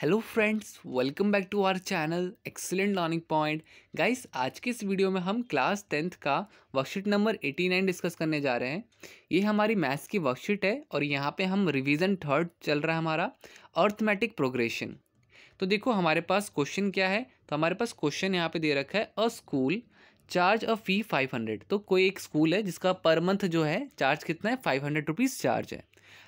Hello friends, welcome back to our channel excellent learning point. Guys, आज के इस video में हम क्लास 10th का वर्कशीट नंबर 89 डिस्कस करने जा रहे हैं। ये हमारी मैथ्स की वर्कशीट है और यहाँ पे हम रिवीजन थर्ड चल रहा है हमारा अर्थमेटिक प्रोग्रेशन। तो देखो हमारे पास क्वेश्चन क्या है। तो हमारे पास क्वेश्चन यहाँ पे दे रखा है, अ स्कूल चार्ज अ फी 500। तो कोई एक स्कूल है जिसका पर मंथ जो है चार्ज कितना है, 500 रुपीज़ चार्ज है।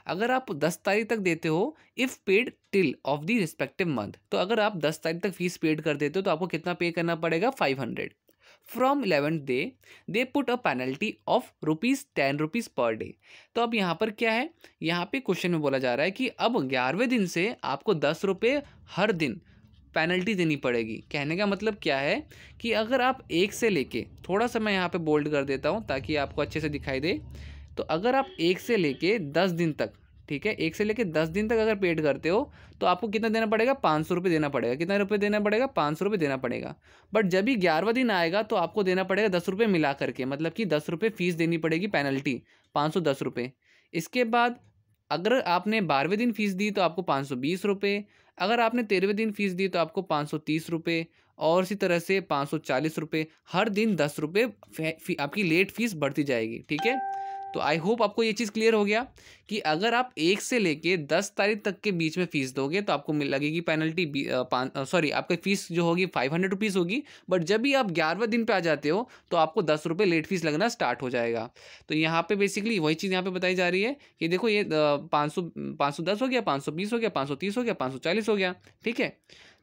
अगर आप 10 तारीख तक देते हो, if paid till of the respective month, तो अगर आप 10 तारीख तक फीस पेड कर देते हो तो आपको कितना पे करना पड़ेगा, 500। From 11th day they put a penalty of ₹10 per day. तो अब यहाँ पर क्या है, यहाँ पे क्वेश्चन में बोला जा रहा है कि अब 11वें दिन से आपको ₹10 हर दिन पेनल्टी देनी पड़ेगी। कहने का मतलब क्या है कि अगर आप एक से लेके, थोड़ा सा मैं यहाँ पे बोल्ड कर देता हूँ ताकि आपको अच्छे से दिखाई दे। तो अगर आप एक से लेके 10 दिन तक, ठीक है, एक से लेके 10 दिन तक अगर पेड करते हो तो आपको कितना देना पड़ेगा, 500 रुपये देना पड़ेगा। कितना रुपये देना पड़ेगा, 500 रुपये देना पड़ेगा। बट जब भी 11वां दिन आएगा तो आपको देना पड़ेगा 10 रुपये मिला करके, मतलब कि 10 रुपये फीस देनी पड़ेगी, पेनल्टी 510 रुपये। इसके बाद अगर आपने 12वें दिन फीस दी तो आपको 520 रुपये। अगर आपने 13वें दिन फीस दी तो आपको 530 रुपये, और इसी तरह से 540 रुपये। हर दिन 10 रुपये आपकी लेट फीस बढ़ती जाएगी। ठीक है, तो आई होप आपको ये चीज़ क्लियर हो गया कि अगर आप 1 से लेके 10 तारीख तक के बीच में फ़ीस दोगे तो आपको लगेगी पेनल्टी, आपका फ़ीस जो होगी 500 रुपीज़ होगी। बट जब भी आप 11वें दिन पे आ जाते हो तो आपको 10 रुपये लेट फीस लगना स्टार्ट हो जाएगा। तो यहाँ पे बेसिकली वही चीज़ यहाँ पे बताई जा रही है कि देखो ये 510 हो गया, 520 हो गया, 530 हो गया, 540 हो गया। ठीक है,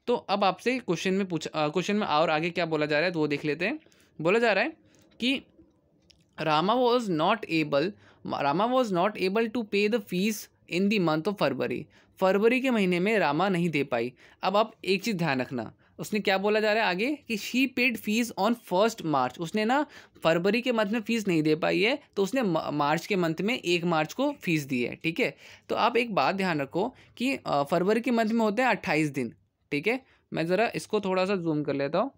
तो अब आपसे क्वेश्चन में और आगे क्या बोला जा रहा है तो वो देख लेते हैं। बोला जा रहा है कि Rama was not able to pay the fees in the month of February। फरवरी के महीने में रामा नहीं दे पाई। अब आप एक चीज़ ध्यान रखना, उसने क्या बोला जा रहा है आगे कि शी पेड फीस ऑन 1 मार्च। उसने ना फरवरी के मंथ में फ़ीस नहीं दे पाई है तो उसने मार्च के मंथ में 1 मार्च को फ़ीस दी है। ठीक है, तो आप एक बात ध्यान रखो कि फरवरी के मंथ में होते हैं 28 दिन। ठीक है, मैं ज़रा इसको थोड़ा सा जूम कर लेता हूँ।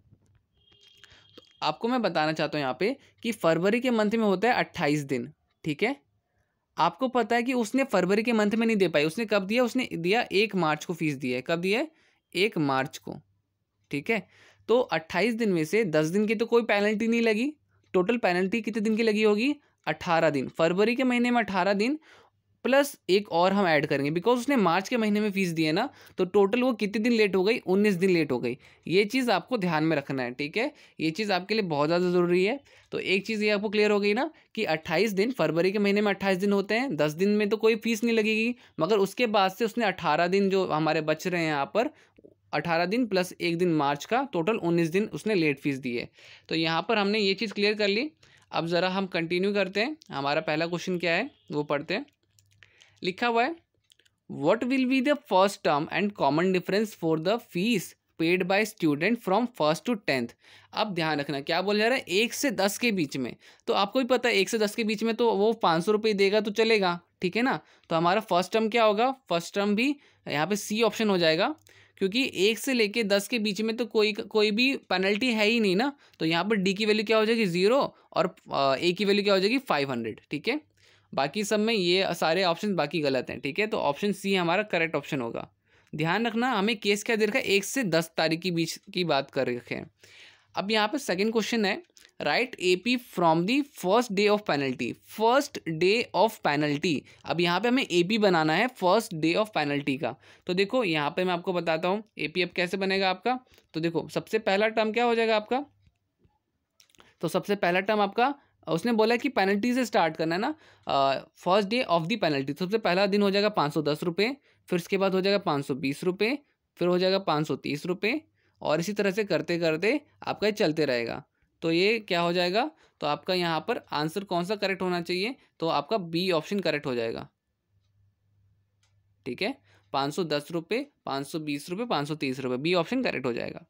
आपको मैं बताना चाहता हूँ यहाँ पे कि फरवरी के मंथ में होता है 28 दिन। ठीक है, आपको पता है कि उसने फरवरी के मंथ में नहीं दे पाई। उसने कब दिया, उसने दिया 1 मार्च को फीस दी है। कब दिया है, 1 मार्च को। ठीक है, तो 28 दिन में से 10 दिन की तो कोई पेनल्टी नहीं लगी। टोटल पेनल्टी कितने दिन की लगी होगी, 18 दिन। फरवरी के महीने में 18 दिन प्लस एक और हम ऐड करेंगे बिकॉज उसने मार्च के महीने में फीस दी है ना, तो टोटल वो कितने दिन लेट हो गई, 19 दिन लेट हो गई। ये चीज़ आपको ध्यान में रखना है। ठीक है, ये चीज़ आपके लिए बहुत ज़्यादा ज़रूरी है। तो एक चीज़ ये आपको क्लियर हो गई ना कि 28 दिन, फरवरी के महीने में 28 दिन होते हैं, 10 दिन में तो कोई फीस नहीं लगेगी। मगर उसके बाद से उसने 18 दिन जो हमारे बच रहे हैं यहाँ पर, 18 दिन प्लस एक दिन मार्च का, टोटल 19 दिन उसने लेट फीस दी है। तो यहाँ पर हमने ये चीज़ क्लियर कर ली। अब ज़रा हम कंटिन्यू करते हैं। हमारा पहला क्वेश्चन क्या है वो पढ़ते हैं। लिखा हुआ है, what will be the first term and common difference for the fees paid by student from 1st to 10th। अब ध्यान रखना क्या बोला जा रहा है, 1 से 10 के बीच में। तो आपको भी पता है 1 से 10 के बीच में तो वो 500 रुपये देगा तो चलेगा। ठीक है ना, तो हमारा फर्स्ट टर्म क्या होगा, फर्स्ट टर्म भी यहाँ पे सी ऑप्शन हो जाएगा, क्योंकि 1 से लेके 10 के बीच में तो कोई भी पेनल्टी है ही नहीं ना। तो यहाँ पर डी की वैल्यू क्या हो जाएगी, 0, और ए की वैल्यू क्या हो जाएगी, 500। ठीक है, बाकी सब में ये सारे ऑप्शन बाकी गलत हैं। ठीक है, तो ऑप्शन सी हमारा करेक्ट ऑप्शन होगा। ध्यान रखना, हमें केस क्या दे रखा है, 1 से 10 तारीख के बीच की बात कर रखे हैं। अब यहाँ पे सेकंड क्वेश्चन है, right AP from the first day of penalty. First day of penalty, अब यहाँ पे हमें एपी बनाना है फर्स्ट डे ऑफ पेनल्टी का। तो देखो यहाँ पे मैं आपको बताता हूँ एपी अब कैसे बनेगा आपका। तो देखो सबसे पहला टर्म क्या हो जाएगा आपका, तो सबसे पहला टर्म आपका, उसने बोला कि पेनल्टी से स्टार्ट करना है ना, first day of the penalty. सबसे पहला दिन हो जाएगा 510 रुपये, फिर उसके बाद हो जाएगा 520 रुपये, फिर हो जाएगा 530 रुपये, और इसी तरह से करते करते आपका ये चलते रहेगा। तो ये क्या हो जाएगा, तो आपका यहाँ पर आंसर कौन सा करेक्ट होना चाहिए, तो आपका बी ऑप्शन करेक्ट हो जाएगा। ठीक है, 510 रुपये, 520 रुपये, 530 रुपये, बी ऑप्शन करेक्ट हो जाएगा।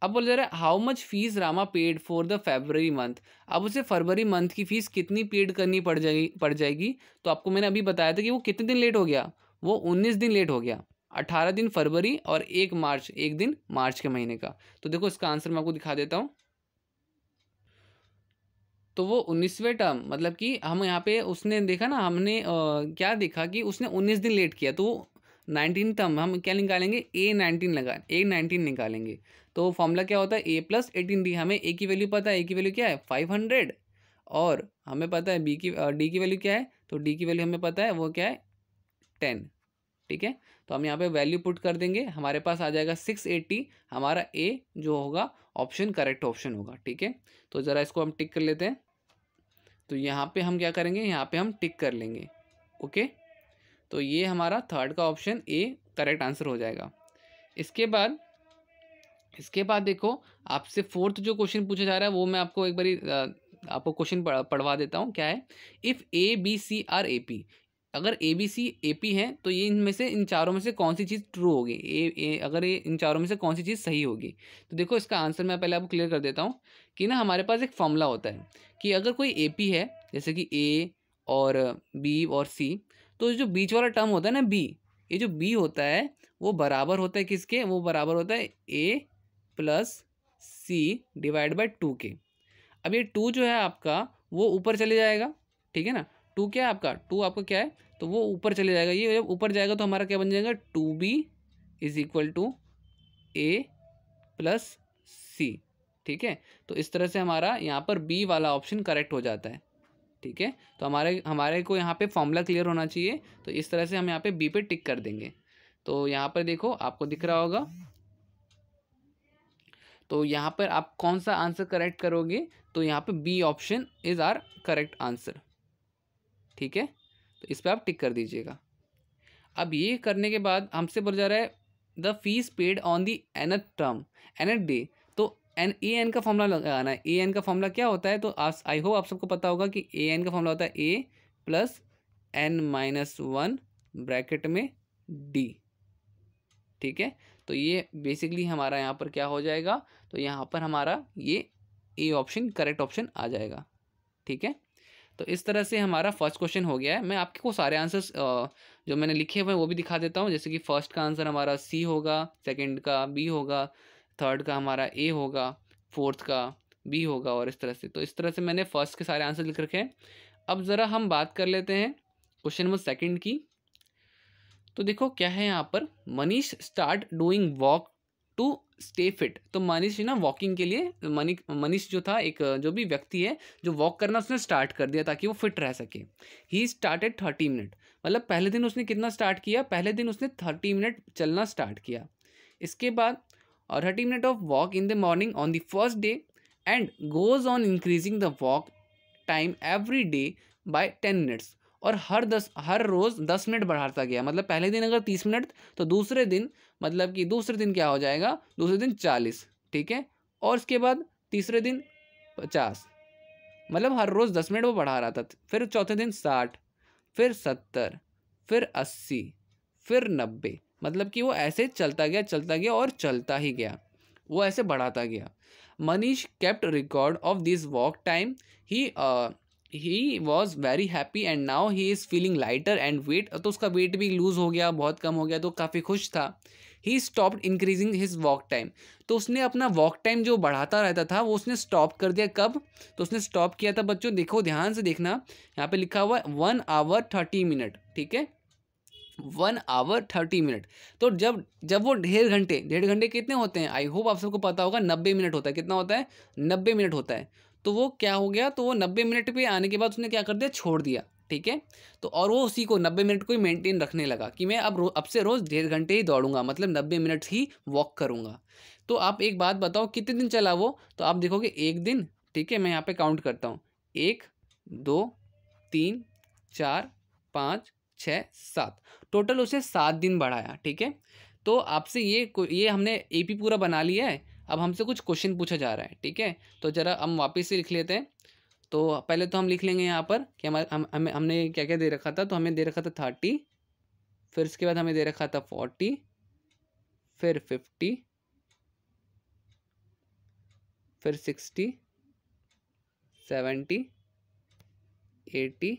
अब बोल रहा है how much fees Rama paid for the February month. अब उसे फरवरी मंथ की फीस कितनी पेड करनी पड़ जाएगी। तो आपको मैंने अभी बताया था कि वो कितने दिन लेट हो गया, वो 19 दिन लेट हो गया। 18 दिन फरवरी और 1 मार्च, एक दिन मार्च के महीने का। तो देखो इसका आंसर मैं आपको दिखा देता हूँ। तो वो 19वें टर्म, मतलब कि हम यहाँ पे उसने देखा ना, हमने क्या देखा कि उसने 19 दिन लेट किया, तो 19th हम क्या निकालेंगे, A19 निकालेंगे। तो फॉर्मूला क्या होता है, A + 18D। हमें A की वैल्यू पता है, A की वैल्यू क्या है 500, और हमें पता है D की वैल्यू क्या है, तो D की वैल्यू हमें पता है वो क्या है 10। ठीक है, तो हम यहाँ पे वैल्यू पुट कर देंगे, हमारे पास आ जाएगा 680। हमारा A जो होगा ऑप्शन करेक्ट ऑप्शन होगा। ठीक है, तो ज़रा इसको हम टिक कर लेते हैं। तो यहाँ पे हम क्या करेंगे, यहाँ पे हम टिक कर लेंगे। ओके, तो ये हमारा थर्ड का ऑप्शन A करेक्ट आंसर हो जाएगा। इसके बाद देखो, आपसे फोर्थ जो क्वेश्चन पूछा जा रहा है वो मैं आपको एक बारी आपको क्वेश्चन पढ़वा देता हूँ। क्या है, इफ़ ABC आर AP, अगर ABC AP है तो ये इनमें से, इन चारों में से कौन सी चीज़ ट्रू होगी, अगर ये इन चारों में से कौन सी चीज़ सही होगी। तो देखो इसका आंसर मैं पहले आपको क्लियर कर देता हूँ कि ना हमारे पास एक फॉर्मूला होता है कि अगर कोई AP है, जैसे कि A और B और C, तो जो बीच वाला टर्म होता है ना B, ये जो B होता है वो बराबर होता है किसके, वो बराबर होता है A + C डिवाइड बाई 2 के। अब ये 2 जो है आपका वो ऊपर चले जाएगा। ठीक है ना, 2 क्या है आपका, 2 आपका क्या है, तो वो ऊपर चले जाएगा। ये जब ऊपर जाएगा तो हमारा क्या बन जाएगा, 2B = A + C। ठीक है, तो इस तरह से हमारा यहाँ पर B वाला ऑप्शन करेक्ट हो जाता है। ठीक है, तो हमारे को यहाँ पे फॉर्मूला क्लियर होना चाहिए, तो इस तरह से हम यहाँ पे B पे टिक कर देंगे। तो यहाँ पर देखो आपको दिख रहा होगा, तो यहाँ पर आप कौन सा आंसर करेक्ट करोगे, तो यहाँ पे B option is our correct answer. ठीक है, तो इस पर आप टिक कर दीजिएगा। अब ये करने के बाद हमसे बोला जा रहा है the fees paid on the nth term nth day. तो AN का फॉर्मूला लगाना है। AN का फॉर्मूला क्या होता है, तो आई होप आप सबको पता होगा कि AN का फॉर्मूला होता है A + n-1 ब्रैकेट में D। ठीक है, तो ये बेसिकली हमारा यहाँ पर क्या हो जाएगा, तो यहाँ पर हमारा ये A ऑप्शन करेक्ट ऑप्शन आ जाएगा। ठीक है, तो इस तरह से हमारा फर्स्ट क्वेश्चन हो गया है। मैं आपको सारे आंसर्स जो मैंने लिखे हुए हैं वो भी दिखा देता हूँ। जैसे कि फर्स्ट का आंसर हमारा C होगा, सेकंड का B होगा, थर्ड का हमारा A होगा, फोर्थ का B होगा, और इस तरह से। तो इस तरह से मैंने फर्स्ट के सारे आंसर लिख रखे हैं। अब ज़रा हम बात कर लेते हैं क्वेश्चन नंबर सेकंड की। तो देखो क्या है यहाँ पर, Manish start doing walk to stay fit. तो मनीष ना वॉकिंग के लिए, मनीष जो था, एक जो भी व्यक्ति है जो वॉक करना उसने स्टार्ट कर दिया ताकि वो फिट रह सके। ही स्टार्टेड 30 मिनट, मतलब पहले दिन उसने कितना स्टार्ट किया, पहले दिन उसने 30 मिनट चलना स्टार्ट किया। इसके बाद और 30 minute of walk in the morning on the first day and goes on increasing the walk time every day by 10 minutes. और हर रोज़ 10 मिनट बढ़ाता गया। मतलब पहले दिन अगर 30 मिनट, तो दूसरे दिन मतलब कि दूसरे दिन क्या हो जाएगा, दूसरे दिन 40। ठीक है, और उसके बाद तीसरे दिन 50, मतलब हर रोज़ 10 मिनट वो बढ़ा रहा था। फिर चौथे दिन 60, फिर 70, फिर 80, फिर 90। मतलब कि वो ऐसे चलता गया और चलता ही गया, वो ऐसे बढ़ाता गया। Manish kept record of this walk time. He was very happy and now he is feeling lighter and weight. तो उसका वेट भी लूज़ हो गया, बहुत कम हो गया, तो काफ़ी खुश था। He stopped increasing his walk time. तो उसने अपना वॉक टाइम जो बढ़ाता रहता था वो उसने स्टॉप कर दिया। कब, तो उसने स्टॉप किया था बच्चों, देखो ध्यान से देखना, यहाँ पे लिखा हुआ है 1 आवर 30 मिनट। ठीक है, 1 आवर 30 मिनट। तो जब वो डेढ़ घंटे कितने होते हैं, आई होप आप सबको पता होगा, 90 मिनट होता है। कितना होता है, 90 मिनट होता है। तो वो क्या हो गया, तो वो 90 मिनट पे आने के बाद उसने क्या कर दिया, छोड़ दिया। ठीक है, तो और वो उसी को 90 मिनट को ही मेंटेन रखने लगा कि मैं अब से रोज़ 1.5 घंटे ही दौड़ूंगा, मतलब 90 मिनट ही वॉक करूंगा। तो आप एक बात बताओ कितने दिन चला वो, तो आप देखोगे एक दिन। ठीक है, मैं यहाँ पे काउंट करता हूँ, 1 2 3 4 5 6 7, टोटल उसे 7 दिन बढ़ाया। ठीक है, तो आपसे ये हमने AP पूरा बना लिया है। अब हमसे कुछ क्वेश्चन पूछा जा रहा है। ठीक है, तो ज़रा हम वापस से लिख लेते हैं। तो पहले तो हम लिख लेंगे यहाँ पर कि हमने क्या क्या दे रखा था। तो हमें दे रखा था 30, फिर उसके बाद हमें दे रखा था 40, फिर 50, फिर 60, 70, 80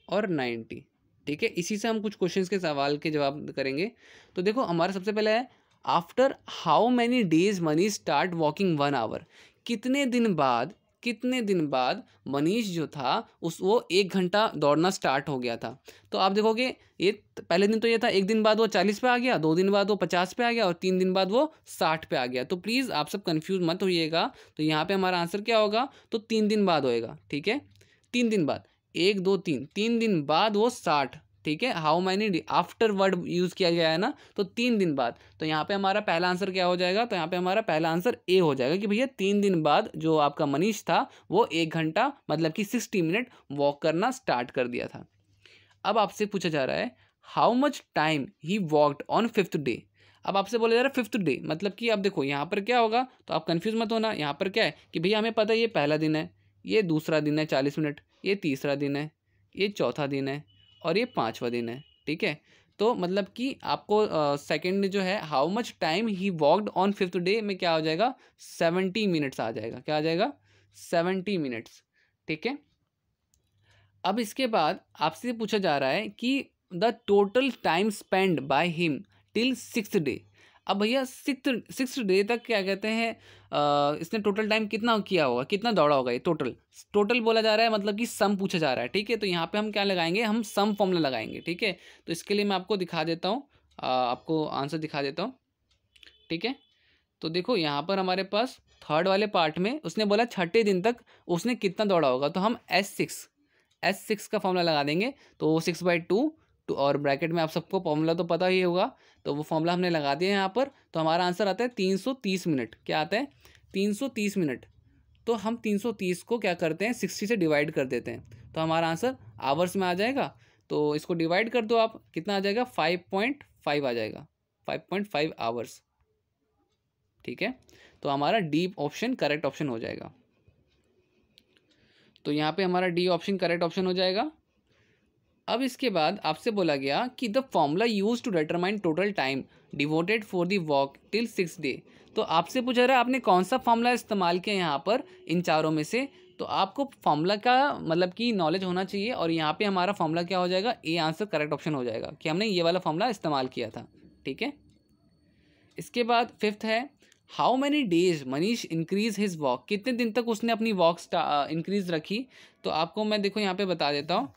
और 90। ठीक है, इसी से हम कुछ क्वेश्चंस के सवाल के जवाब करेंगे। तो देखो हमारा सबसे पहले है, after how many days Manish start walking 1 hour. कितने दिन बाद कितने दिन बाद मनीष जो था वो 1 घंटा दौड़ना स्टार्ट हो गया था। तो आप देखोगे ये पहले दिन तो ये था, 1 दिन बाद वो 40 पे आ गया, 2 दिन बाद वो 50 पे आ गया और 3 दिन बाद वो 60 पे आ गया। तो प्लीज़ आप सब कंफ्यूज मत होइएगा। तो यहाँ पे हमारा आंसर क्या होगा, तो 3 दिन बाद होएगा। ठीक है, 3 दिन बाद, 1 2 3, 3 दिन बाद वो 60। ठीक है, how many after word use किया गया है ना, तो 3 दिन बाद। तो यहाँ पे हमारा पहला आंसर क्या हो जाएगा, तो यहाँ पे हमारा पहला आंसर ए हो जाएगा कि भैया 3 दिन बाद जो आपका मनीष था वो 1 घंटा मतलब कि 60 मिनट वॉक करना स्टार्ट कर दिया था। अब आपसे पूछा जा रहा है how much time he walked on 5th day. अब आपसे बोला जा रहा है 5th डे, मतलब कि अब देखो यहाँ पर क्या होगा, तो आप कंफ्यूज मत होना। यहाँ पर क्या है कि भैया हमें पता है ये पहला दिन है, ये दूसरा दिन है 40 मिनट, ये तीसरा दिन है, ये चौथा दिन है और ये 5वां दिन है। ठीक है, तो मतलब कि आपको सेकंड जो है how much time he walked on 5th day में क्या हो जाएगा, 70 मिनट्स आ जाएगा। क्या आ जाएगा, 70 मिनट्स। ठीक है, अब इसके बाद आपसे पूछा जा रहा है कि the total time spend by him till 6th day. अब भैया 6th डे तक क्या कहते हैं, इसने टोटल टाइम कितना किया होगा, कितना दौड़ा होगा, ये टोटल टोटल बोला जा रहा है, मतलब कि सम पूछा जा रहा है। ठीक है, तो यहाँ पे हम क्या लगाएंगे, हम सम फॉर्मूला लगाएंगे। ठीक है, तो इसके लिए मैं आपको दिखा देता हूँ, आपको आंसर दिखा देता हूँ। ठीक है, तो देखो यहाँ पर हमारे पास थर्ड वाले पार्ट में उसने बोला छठे दिन तक उसने कितना दौड़ा होगा, तो हम S6 का फॉर्मूला लगा देंगे। तो 6/2 और ब्रैकेट में आप सबको फॉर्मूला तो पता ही होगा, तो वो फॉर्मूला हमने लगा दिया यहाँ पर। तो हमारा आंसर आता है 330 मिनट। क्या आता है, 330 मिनट। तो हम 330 को क्या करते हैं, 60 से डिवाइड कर देते हैं, तो हमारा आंसर आवर्स में आ जाएगा। तो इसको डिवाइड कर दो आप, कितना आ जाएगा, 5.5 आ जाएगा, 5.5 आवर्स। ठीक है, तो हमारा डी ऑप्शन करेक्ट ऑप्शन हो जाएगा। तो यहाँ पे हमारा डी ऑप्शन करेक्ट ऑप्शन हो जाएगा। अब इसके बाद आपसे बोला गया कि the formula used to determine total time devoted for the walk till 6th day. तो आपसे पूछा रहा है आपने कौन सा फॉर्मूला इस्तेमाल किया यहाँ पर इन चारों में से। तो आपको फॉर्मूला का मतलब कि नॉलेज होना चाहिए, और यहाँ पे हमारा फॉर्मूला क्या हो जाएगा, ए आंसर करेक्ट ऑप्शन हो जाएगा कि हमने ये वाला फॉर्मूला इस्तेमाल किया था। ठीक है, इसके बाद 5th है how many days Manish increase his walk. कितने दिन तक उसने अपनी वॉक इंक्रीज रखी। तो आपको मैं देखो यहाँ पे बता देता हूँ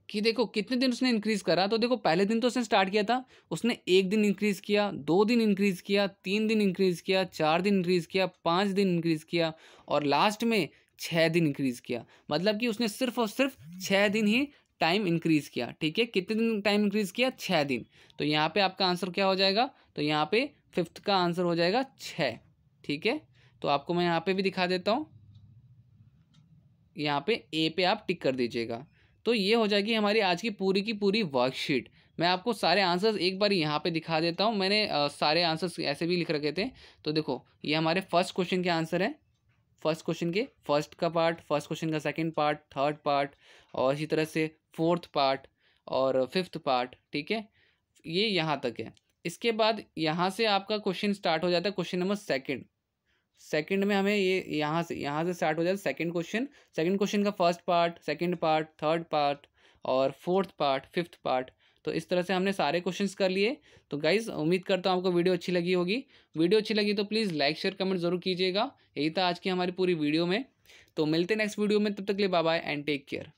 कि देखो कितने दिन उसने इंक्रीज करा। तो देखो पहले दिन तो उसने स्टार्ट किया था, उसने 1 दिन इंक्रीज किया, 2 दिन इंक्रीज किया, 3 दिन इंक्रीज किया, 4 दिन इंक्रीज किया, 5 दिन इंक्रीज किया और लास्ट में 6 दिन इंक्रीज किया। मतलब कि उसने सिर्फ और सिर्फ 6 दिन ही टाइम इंक्रीज किया। ठीक है, कितने दिन टाइम इंक्रीज किया, 6 दिन। तो यहाँ पे आपका आंसर क्या हो जाएगा, तो यहाँ पे 5th का आंसर हो जाएगा 6। ठीक है, तो आपको मैं यहाँ पे भी दिखा देता हूँ, यहाँ पे ए पे आप टिक कर दीजिएगा। तो ये हो जाएगी हमारी आज की पूरी वर्कशीट। मैं आपको सारे आंसर्स एक बार यहाँ पे दिखा देता हूँ। मैंने सारे आंसर्स ऐसे भी लिख रखे थे। तो देखो ये हमारे फर्स्ट क्वेश्चन के आंसर हैं, फर्स्ट क्वेश्चन के फर्स्ट का पार्ट, फर्स्ट क्वेश्चन का सेकंड पार्ट, थर्ड पार्ट और इसी तरह से फोर्थ पार्ट और 5th पार्ट। ठीक है, ये यहाँ तक है। इसके बाद यहाँ से आपका क्वेश्चन स्टार्ट हो जाता है, क्वेश्चन नंबर सेकंड में हमें ये यहाँ से स्टार्ट हो जाता है सेकंड क्वेश्चन का first part, second part, third part और फोर्थ पार्ट, 5th पार्ट। तो इस तरह से हमने सारे क्वेश्चंस कर लिए। तो गाइज उम्मीद करता हूँ आपको वीडियो अच्छी लगी होगी। वीडियो अच्छी लगी तो प्लीज़ लाइक शेयर कमेंट जरूर कीजिएगा। यही था आज की हमारी पूरी वीडियो में। तो मिलते हैं नेक्स्ट वीडियो में, तब तक के लिए bye bye and take care.